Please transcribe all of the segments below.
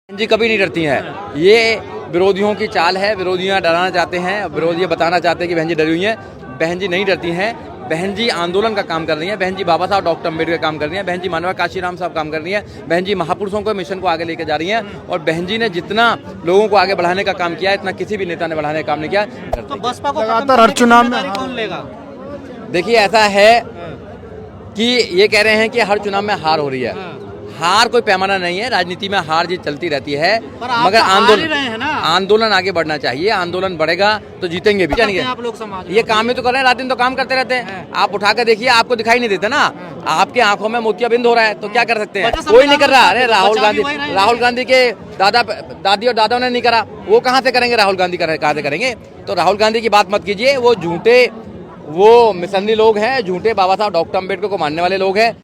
जी कभी नहीं डरती हैं। ये विरोधियों की चाल है। विरोधियां डराना चाहते हैं, विरोधी बताना चाहते हैं कि बहन जी डरी हुई हैं। बहन जी नहीं डरती हैं। बहन जी आंदोलन का काम कर रही हैं। बहन जी बाबा साहब डॉक्टर अम्बेडकर का काम कर रही हैं। बहन जी मानवा काशीराम साहब काम कर रही हैं। बहन जी महापुरुषों को मिशन को आगे लेकर जा रही हैं। और बहन जी ने जितना लोगों को आगे बढ़ाने का काम किया है, इतना किसी भी नेता ने बढ़ाने का काम नहीं किया। तो बसपा को लगातार हर चुनाव में कौन लेगा? देखिए ऐसा है कि ये कह रहे हैं कि हर चुनाव में हार हो रही है। हार कोई पैमाना नहीं है। राजनीति में हार जीत चलती रहती है, मगर आंदोलन आगे बढ़ना चाहिए। आंदोलन बढ़ेगा तो जीतेंगे भी। आप लोग समाज ये काम ही तो कर रहे हैं, रात दिन तो काम करते रहते हैं। आप उठा कर देखिए, आपको दिखाई नहीं देता ना। आपके आंखों में मोतियाबिंद हो रहा है तो क्या कर सकते हैं? कोई नहीं कर रहा। अरे राहुल गांधी के दादी और दादाओं ने नहीं करा, वो कहाँ से करेंगे? राहुल गांधी कहाँ से करेंगे? तो राहुल गांधी की बात मत कीजिए। वो झूठे, वो मिसंदी लोग हैं, झूठे बाबा साहब डॉक्टर अम्बेडकर को मानने वाले लोग हैं।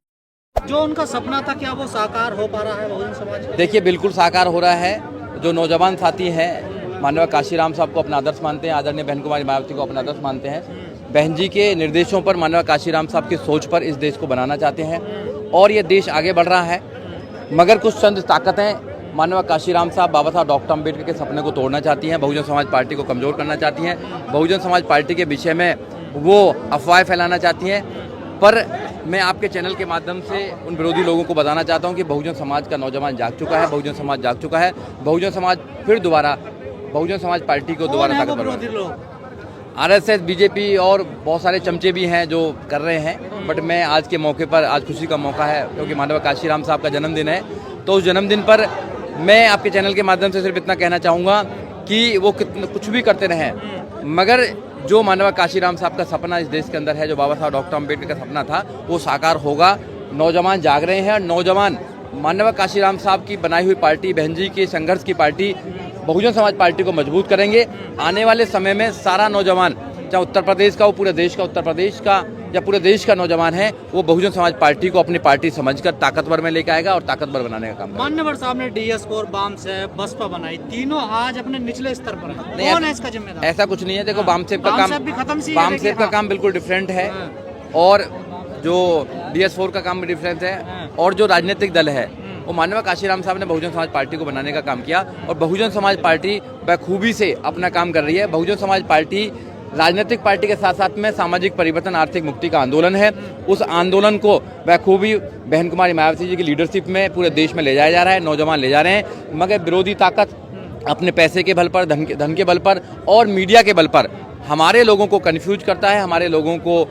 जो उनका सपना था, क्या वो साकार हो पा रहा है बहुजन समाज? देखिए बिल्कुल साकार हो रहा है। जो नौजवान साथी हैं, माननीय काशीराम साहब को अपना आदर्श मानते हैं, आदरणीय बहन कुमारी मायावती को अपना आदर्श मानते हैं। बहन जी के निर्देशों पर, माननीय काशीराम साहब की सोच पर इस देश को बनाना चाहते हैं और ये देश आगे बढ़ रहा है। मगर कुछ चंद ताकतें माननीय काशीराम साहब, बाबा साहब डॉक्टर अम्बेडकर के सपने को तोड़ना चाहती हैं। बहुजन समाज पार्टी को कमजोर करना चाहती हैं। बहुजन समाज पार्टी के विषय में वो अफवाहें फैलाना चाहती हैं। पर मैं आपके चैनल के माध्यम से उन विरोधी लोगों को बताना चाहता हूं कि बहुजन समाज का नौजवान जाग चुका है। बहुजन समाज जाग चुका है। बहुजन समाज फिर दोबारा, बहुजन समाज पार्टी को दोबारा ताकतवर, आरएसएस, बीजेपी और बहुत सारे चमचे भी हैं जो कर रहे हैं। बट मैं आज के मौके पर, आज खुशी का मौका है क्योंकि माननीय काशीराम साहब का जन्मदिन है, तो उस जन्मदिन पर मैं आपके चैनल के माध्यम से सिर्फ इतना कहना चाहूँगा कि वो कुछ भी करते रहें, मगर जो माननीय काशीराम साहब का सपना इस देश के अंदर है, जो बाबा साहब डॉक्टर अम्बेडकर का सपना था, वो साकार होगा। नौजवान जाग रहे हैं और नौजवान माननीय काशीराम साहब की बनाई हुई पार्टी, बहन जी के संघर्ष की पार्टी, बहुजन समाज पार्टी को मजबूत करेंगे। आने वाले समय में सारा नौजवान, चाहे उत्तर प्रदेश का हो, पूरे देश का, उत्तर प्रदेश का या पूरे देश का नौजवान है, वो बहुजन समाज पार्टी को अपनी पार्टी समझकर ताकतवर में लेकर आएगा और ताकतवर बनाने का काम करेगा। मान्यवर साहब ने DS4, बामसेफ, बसपा बनाई, तीनों आज अपने निचले स्तर पर है। कौन है इसका जिम्मेदार? ऐसा कुछ नहीं है। देखो बामसेफ का काम बिल्कुल डिफरेंट है और जो DS4 का काम भी डिफरेंट है। और जो राजनीतिक दल है वो माननीय काशीराम साहब ने बहुजन समाज पार्टी को बनाने का काम किया और बहुजन समाज पार्टी बखूबी से अपना काम कर रही है। बहुजन समाज पार्टी राजनीतिक पार्टी के साथ साथ में सामाजिक परिवर्तन, आर्थिक मुक्ति का आंदोलन है। उस आंदोलन को बखूबी बहन कुमारी मायावती जी की लीडरशिप में पूरे देश में ले जाया जा रहा है। नौजवान ले जा रहे हैं, मगर विरोधी ताकत अपने पैसे के बल पर, धन के बल पर और मीडिया के बल पर हमारे लोगों को कन्फ्यूज करता है, हमारे लोगों को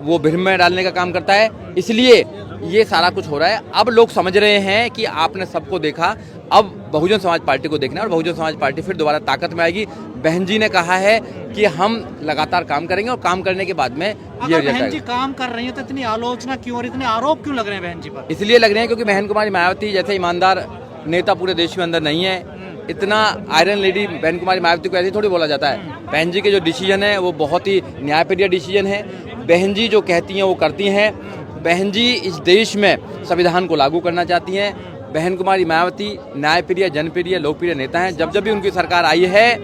वो भ्रम में डालने का काम करता है। इसलिए ये सारा कुछ हो रहा है। अब लोग समझ रहे हैं कि आपने सबको देखा, अब बहुजन समाज पार्टी को देखना है और बहुजन समाज पार्टी फिर दोबारा ताकत में आएगी। बहन जी ने कहा है कि हम लगातार काम करेंगे और काम करने के बाद में ये बहन जी काम कर रही है तो इतनी आलोचना क्यों और इतने आरोप क्यों लग रहे हैं बहन जी पर? इसलिए लग रहे हैं क्योंकि बहन कुमारी मायावती जैसे ईमानदार नेता पूरे देश के अंदर नहीं है। इतना आयरन लेडी बहन कुमारी मायावती को ऐसे थोड़ी बोला जाता है। बहन जी के जो डिसीजन है वो बहुत ही न्यायप्रिय डिसीजन है। बहन जी जो कहती हैं वो करती हैं। बहन जी इस देश में संविधान को लागू करना चाहती हैं। बहन कुमारी मायावती न्यायप्रिय, जनप्रिय, लोकप्रिय नेता हैं। जब जब भी उनकी सरकार आई है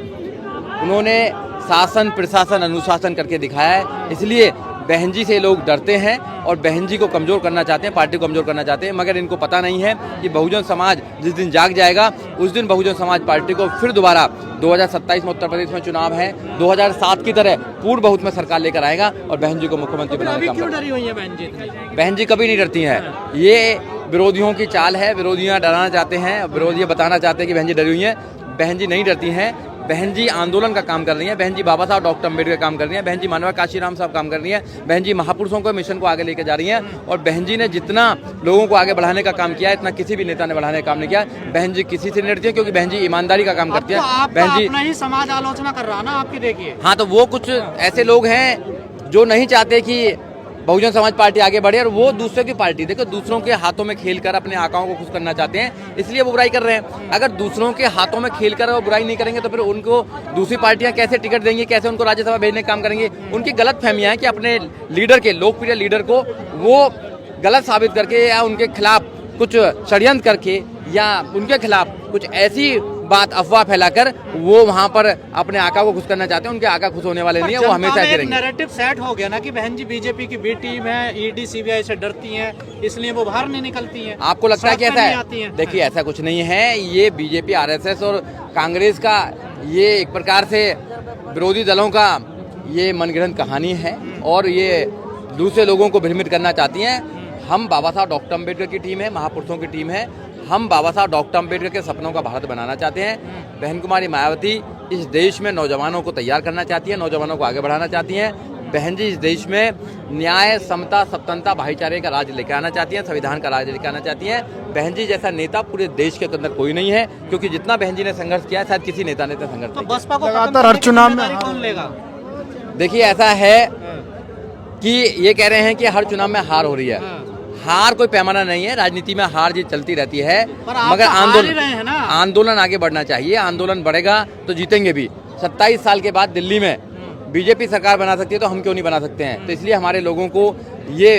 उन्होंने शासन, प्रशासन, अनुशासन करके दिखाया है। इसलिए बहन जी से लोग डरते हैं और बहन जी को कमजोर करना चाहते हैं, पार्टी को कमजोर करना चाहते हैं। मगर इनको पता नहीं है कि बहुजन समाज जिस दिन जाग जाएगा उस दिन बहुजन समाज पार्टी को फिर दोबारा 2027 में उत्तर प्रदेश में चुनाव है, 2007 की तरह पूर्ण बहुमत में सरकार लेकर आएगा और बहन जी को मुख्यमंत्री बनाने का काम करेगा। बहन जी कभी नहीं डरती हैं। ये विरोधियों की चाल है। विरोधियां डराना चाहते हैं, विरोधी बताना चाहते हैं कि बहन जी डरी हुई हैं। बहन जी नहीं डरती हैं। बहन जी आंदोलन का काम कर रही हैं। बहन जी बाबा साहब डॉक्टर अम्बेडकर का काम कर रही हैं। बहन जी माननीय काशीराम साहब काम कर रही हैं। बहन जी महापुरुषों को मिशन को आगे लेकर जा रही हैं और बहन जी ने जितना लोगों को आगे बढ़ाने का काम किया है, इतना किसी भी नेता ने बढ़ाने का काम नहीं किया। बहन जी किसी से नहीं डरती है क्योंकि बहन जी ईमानदारी का काम करती है। बहन जी अपना ही समाज आलोचना कर रहा ना आपकी, देखिए। हाँ, तो वो कुछ ऐसे लोग हैं जो नहीं चाहते कि बहुजन समाज पार्टी आगे बढ़े और वो दूसरों की पार्टी, देखो दूसरों के हाथों में खेलकर अपने आकाओं को खुश करना चाहते हैं, इसलिए वो बुराई कर रहे हैं। अगर दूसरों के हाथों में खेलकर वो बुराई नहीं करेंगे तो फिर उनको दूसरी पार्टियां कैसे टिकट देंगी, कैसे उनको राज्यसभा भेजने का काम करेंगे? उनकी गलत फहमियां हैं कि अपने लीडर के, लोकप्रिय लीडर को वो गलत साबित करके या उनके खिलाफ कुछ षड्यंत्र करके या उनके खिलाफ कुछ ऐसी बात अफवाह फैलाकर वो वहां पर अपने आका को खुश करना चाहते हैं। उनके आका खुश होने वाले नहीं है, वो हमेशा ऐसे रहेंगे। नैरेटिव सेट हो गया ना कि बहन जी बीजेपी की बी टीम है, ईडी सीबीआई से डरती हैं, इसलिए वो बाहर नहीं निकलती हैं। आपको लगता है कि ऐसा है? देखिए, ऐसा कुछ नहीं है। ये बीजेपी, आरएसएस और कांग्रेस का ये एक प्रकार से विरोधी दलों का ये मनगढ़ंत कहानी है और ये दूसरे लोगों को भ्रमित करना चाहती हैं। हम बाबा साहब डॉक्टर अम्बेडकर की टीम है, महापुरुषों की टीम है। हम बाबा साहब डॉक्टर अम्बेडकर के सपनों का भारत बनाना चाहते हैं। बहन कुमारी मायावती इस देश में नौजवानों को तैयार करना चाहती है, नौजवानों को आगे बढ़ाना चाहती हैं। बहन जी इस देश में न्याय, समता, स्वतंत्रता, भाईचारे का राज लेकर आना चाहती हैं, संविधान का राज लेकर आना चाहती हैं। बहन जी जैसा नेता पूरे देश के अंदर कोई नहीं है, क्योंकि जितना बहन जी ने संघर्ष किया है शायद किसी नेता ने संघर्ष तो नहीं बसपा को लगातार हर चुनाव में कौन लेगा? देखिए, ऐसा है कि ये कह रहे हैं कि हर चुनाव में हार हो रही है। हार कोई पैमाना नहीं है, राजनीति में हार जीत चलती रहती है, मगर आंदोलन आगे बढ़ना चाहिए। आंदोलन बढ़ेगा तो जीतेंगे भी। 27 साल के बाद दिल्ली में बीजेपी सरकार बना सकती है तो हम क्यों नहीं बना सकते हैं? तो इसलिए हमारे लोगों को ये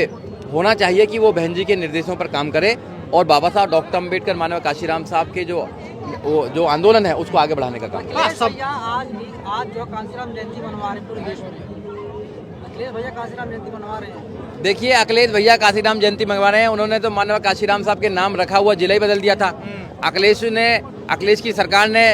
होना चाहिए कि वो बहन जी के निर्देशों पर काम करे और बाबा साहब डॉक्टर अम्बेडकर, माननीय काशीराम साहब के जो आंदोलन है उसको आगे बढ़ाने का काम करे। आज जो काशीराम जयंती मनवा रहे पूरे देश में, अखिलेश भैया काशीराम जयंती मनवा रहे हैं। देखिए, अखिलेश भैया काशीराम जयंती मंगवा रहे हैं। उन्होंने तो माननीय काशीराम साहब के नाम रखा हुआ जिला ही बदल दिया था। अखिलेश की सरकार ने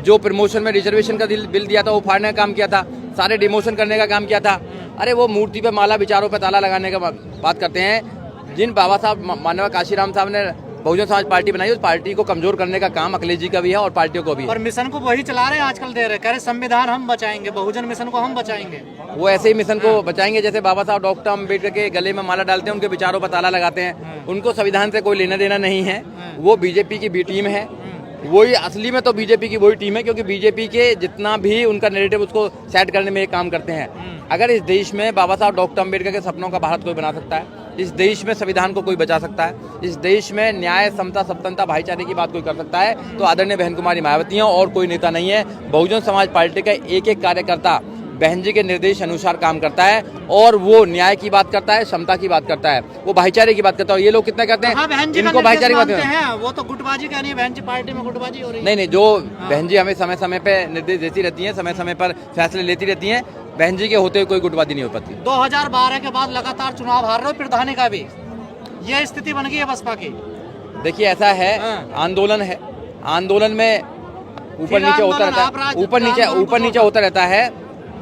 जो प्रमोशन में रिजर्वेशन का बिल दिया था वो फाड़ने का काम किया था, सारे डिमोशन करने का काम किया था। अरे वो मूर्ति पे माला, विचारों पे ताला लगाने का बात करते हैं। जिन बाबा साहब माननीय काशीराम साहब ने बहुजन समाज पार्टी बनाई, उस पार्टी को कमजोर करने का काम अखिलेश जी का भी है और पार्टियों को भी है। और मिशन को वही चला रहे हैं आजकल, दे रहे, कह रहे संविधान हम बचाएंगे, बहुजन मिशन को हम बचाएंगे। वो ऐसे ही मिशन को बचाएंगे जैसे बाबा साहब डॉक्टर अम्बेडकर के गले में माला डालते हैं, उनके विचारों पर ताला लगाते हैं। उनको संविधान से कोई लेना देना नहीं है। वो बीजेपी की बी टीम है। वही असली में तो बीजेपी की वही टीम है, क्योंकि बीजेपी के जितना भी उनका नैरेटिव उसको सेट करने में ये काम करते हैं। अगर इस देश में बाबा साहब डॉक्टर अम्बेडकर के सपनों का भारत कोई बना सकता है, इस देश में संविधान को कोई बचा सकता है, इस देश में न्याय, समता, स्वतंत्रता, भाईचारे की बात कोई कर सकता है, तो आदरणीय बहन कुमारी मायावती हैं और कोई नेता नहीं है। बहुजन समाज पार्टी का एक एक कार्यकर्ता बहन जी के निर्देश अनुसार काम करता है और वो न्याय की बात करता है, समता की बात करता है, वो भाईचारे की बात करता है। और ये लोग कितना कहते हैं इनको भाईचारे की बात हैं, वो तो गुटबाजी का नहीं है, बहन जी पार्टी में गुटबाजी हो रही है। नहीं, जो बहन जी हमें समय समय पे निर्देश देती रहती है, समय समय पर फैसले लेती रहती है। बहन जी के होते हुए कोई गुटबाजी नहीं हो पाती। 2012 के बाद लगातार चुनाव हार रहे हो, प्रधानी का भी ये स्थिति बन गई है बसपा की। देखिए, ऐसा है, आंदोलन है, आंदोलन में ऊपर नीचे होता रहता है, ऊपर नीचे होता रहता है।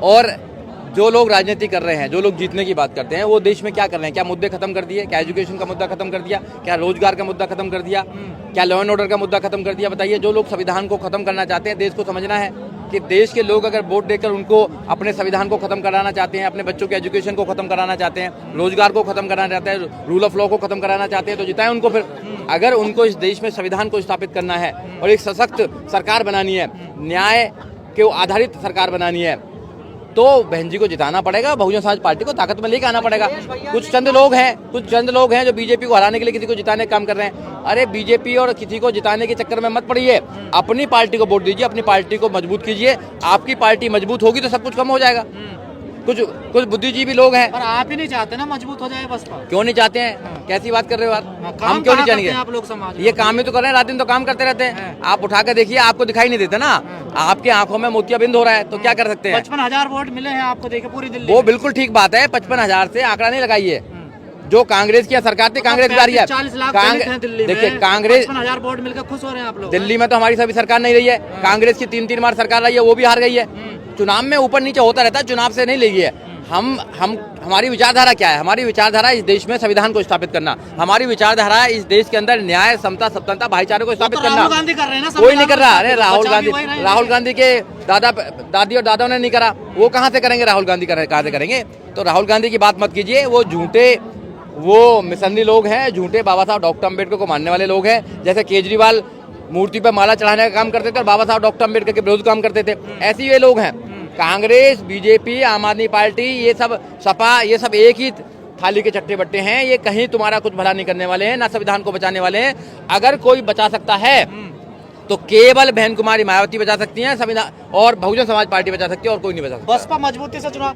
और जो लोग राजनीति कर रहे हैं, जो लोग जीतने की बात करते हैं, वो देश में क्या कर रहे हैं? क्या मुद्दे खत्म कर दिए? क्या एजुकेशन का मुद्दा खत्म कर दिया? क्या रोजगार का मुद्दा खत्म कर दिया? क्या लॉ एंड ऑर्डर का मुद्दा खत्म कर दिया? बताइए। जो लोग संविधान को खत्म करना चाहते हैं, देश को समझना है कि देश के लोग अगर वोट देकर उनको अपने संविधान को खत्म कराना चाहते हैं, अपने बच्चों के एजुकेशन को खत्म कराना चाहते हैं, रोजगार को खत्म कराना चाहते हैं, रूल ऑफ लॉ को खत्म कराना चाहते हैं, तो जिताएं उनको। फिर अगर उनको इस देश में संविधान को स्थापित करना है और एक सशक्त सरकार बनानी है, न्याय के आधारित सरकार बनानी है, तो बहन जी को जिताना पड़ेगा। बहुजन समाज पार्टी को ताकत में लेकर आना पड़ेगा। कुछ चंद लोग हैं जो बीजेपी को हराने के लिए किसी को जिताने का काम कर रहे हैं। अरे बीजेपी और किसी को जिताने के चक्कर में मत पड़िए, अपनी पार्टी को वोट दीजिए, अपनी पार्टी को मजबूत कीजिए। आपकी पार्टी मजबूत होगी तो सब कुछ कम हो जाएगा। कुछ बुद्धिजीवी लोग हैं। पर आप ही नहीं चाहते ना मजबूत हो जाए बसपा? क्यों नहीं चाहते हैं? कैसी बात कर रहे हो आप? हम क्यों नहीं चाहेंगे? आप लोग समाज ये काम ही तो कर रहे हैं, रात दिन तो काम करते रहते हैं। आप उठा के देखिए, आपको दिखाई नहीं देता ना, आपकी आंखों में मोतियाबिंद हो रहा है, तो क्या कर सकते हैं? 55,000 वोट मिले हैं आपको, देखे पूरी दिल्ली। वो बिल्कुल ठीक बात है, 55,000 से आंकड़ा नहीं लगाइए। जो कांग्रेस की सरकार थी, कांग्रेस आ रही है। 40 लाख दिल्ली में। देखिए, कांग्रेस 55,000 वोट मिलकर खुश हो रहे हैं आप लोग। दिल्ली में तो हमारी सभी सरकार नहीं रही है, कांग्रेस की 3 बार सरकार रही है, वो भी हार गई है। चुनाव में ऊपर नीचे होता रहता है, चुनाव से नहीं ले है। हमारी विचारधारा क्या है? हमारी विचारधारा इस देश में संविधान को स्थापित करना। हमारी विचारधारा है इस देश के अंदर न्याय, समता, स्वतंत्रता, भाईचारे को स्थापित करना। राहुल गांधी कर रहे हैं ना, कोई नहीं कर रहा। अरे राहुल गांधी के दादी और दादाओं ने नहीं करा, वो कहाँ से करेंगे? राहुल गांधी कहाँ से करेंगे? तो राहुल गांधी की बात मत कीजिए। वो झूठे, वो मिसंदी लोग हैं, झूठे बाबा साहब डॉक्टर अम्बेडकर को मानने वाले लोग हैं। जैसे केजरीवाल मूर्ति पर माला चढ़ाने का काम करते थे और बाबा साहब डॉक्टर अम्बेडकर के विरोध काम करते थे, ऐसे ये लोग हैं। कांग्रेस, बीजेपी, आम आदमी पार्टी, ये सब सपा, ये सब एक ही थाली के चट्टे बट्टे हैं। ये कहीं तुम्हारा कुछ भला नहीं करने वाले हैं, ना संविधान को बचाने वाले हैं। अगर कोई बचा सकता है तो केवल बहन कुमारी मायावती बचा सकती हैं, संविधान और बहुजन समाज पार्टी बचा सकती है, और कोई नहीं बचा सकता। बसपा मजबूती से चुनाव